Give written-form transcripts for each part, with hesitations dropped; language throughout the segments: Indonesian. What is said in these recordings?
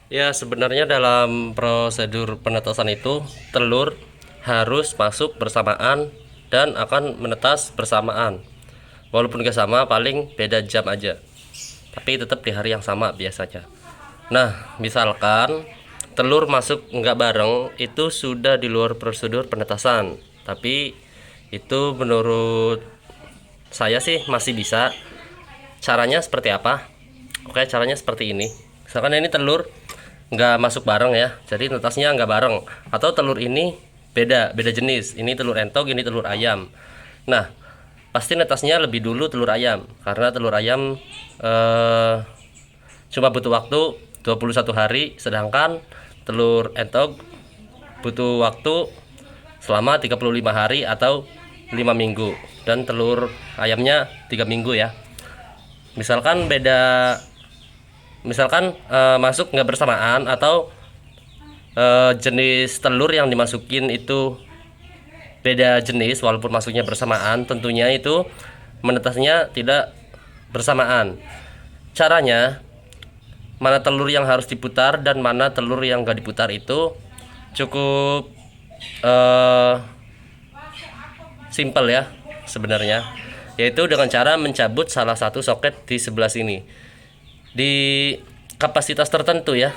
Ya, sebenarnya dalam prosedur penetasan itu telur harus masuk bersamaan dan akan menetas bersamaan. Walaupun gak sama, paling beda jam aja. Tapi tetap di hari yang sama biasanya. Nah, misalkan telur masuk nggak bareng, itu sudah di luar prosedur penetasan. Tapi itu menurut saya sih masih bisa. Caranya seperti apa? Oke, caranya seperti ini. Misalkan ini telur nggak masuk bareng ya, jadi netasnya nggak bareng. Atau telur ini beda jenis. Ini telur entok, ini telur ayam. Nah, pasti netasnya lebih dulu telur ayam, karena telur ayam cuma butuh waktu 21 hari, sedangkan telur entok butuh waktu selama 35 hari atau 5 minggu, dan telur ayamnya 3 minggu ya. Misalkan beda, misalkan masuk nggak bersamaan, atau jenis telur yang dimasukin itu beda jenis walaupun masuknya bersamaan, tentunya itu menetasnya tidak bersamaan. Caranya, mana telur yang harus diputar dan mana telur yang nggak diputar itu cukup simple ya sebenarnya, yaitu dengan cara mencabut salah satu soket di sebelah sini. Di kapasitas tertentu ya,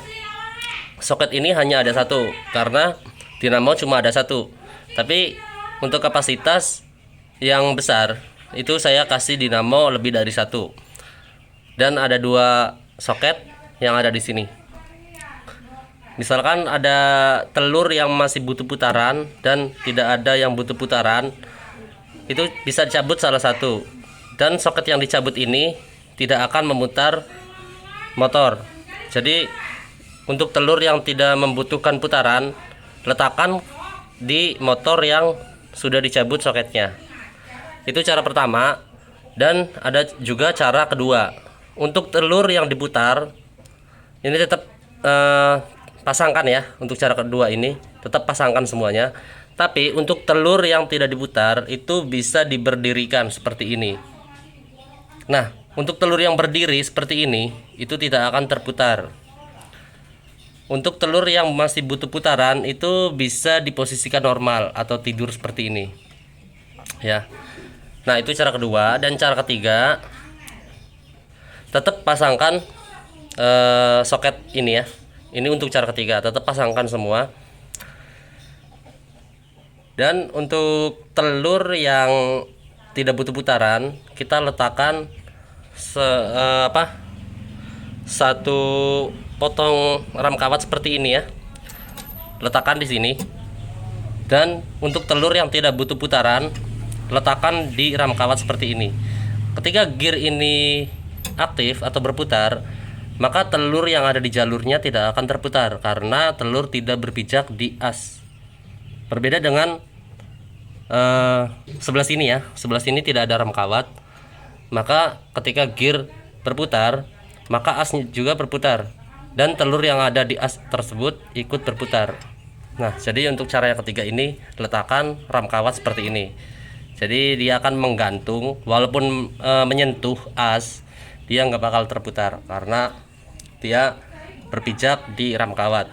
soket ini hanya ada satu karena dinamo cuma ada satu. Tapi untuk kapasitas yang besar itu saya kasih dinamo lebih dari satu, dan ada dua soket yang ada di sini. Misalkan ada telur yang masih butuh putaran dan tidak ada yang butuh putaran, itu bisa dicabut salah satu, dan soket yang dicabut ini tidak akan memutar motor. Jadi untuk telur yang tidak membutuhkan putaran, letakkan di motor yang sudah dicabut soketnya. Itu cara pertama. Dan ada juga cara kedua. Untuk telur yang diputar, ini tetap pasangkan ya. Untuk cara kedua ini tetap pasangkan semuanya. Tapi untuk telur yang tidak diputar, itu bisa diberdirikan seperti ini. Nah, untuk telur yang berdiri seperti ini, itu tidak akan terputar. Untuk telur yang masih butuh putaran, itu bisa diposisikan normal atau tidur seperti ini ya. Nah, itu cara kedua. Dan cara ketiga, tetap pasangkan soket ini ya. Ini untuk cara ketiga, tetap pasangkan semua. Dan untuk telur yang tidak butuh putaran, kita letakkan satu potong ram kawat seperti ini ya. Letakkan di sini. Dan untuk telur yang tidak butuh putaran, letakkan di ram kawat seperti ini. Ketika gear ini aktif atau berputar, maka telur yang ada di jalurnya tidak akan terputar karena telur tidak berpijak di as. Berbeda dengan sebelah sini ya. Sebelah sini tidak ada ram kawat. Maka ketika gear berputar, maka as juga berputar, dan telur yang ada di as tersebut ikut berputar. Nah, jadi untuk cara yang ketiga ini, letakkan ram kawat seperti ini. Jadi dia akan menggantung, walaupun menyentuh as, dia nggak bakal terputar karena dia berpijak di ram kawat.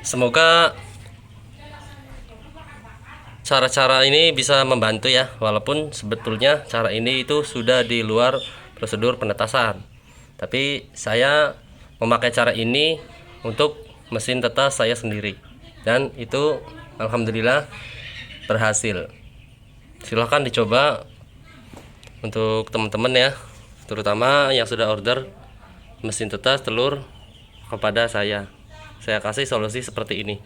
Semoga cara-cara ini bisa membantu ya, walaupun sebetulnya cara ini itu sudah di luar prosedur penetasan. Tapi saya memakai cara ini untuk mesin tetas saya sendiri, dan itu alhamdulillah berhasil. Silahkan dicoba untuk teman-teman ya, terutama yang sudah order mesin tetas telur kepada saya kasih solusi seperti ini.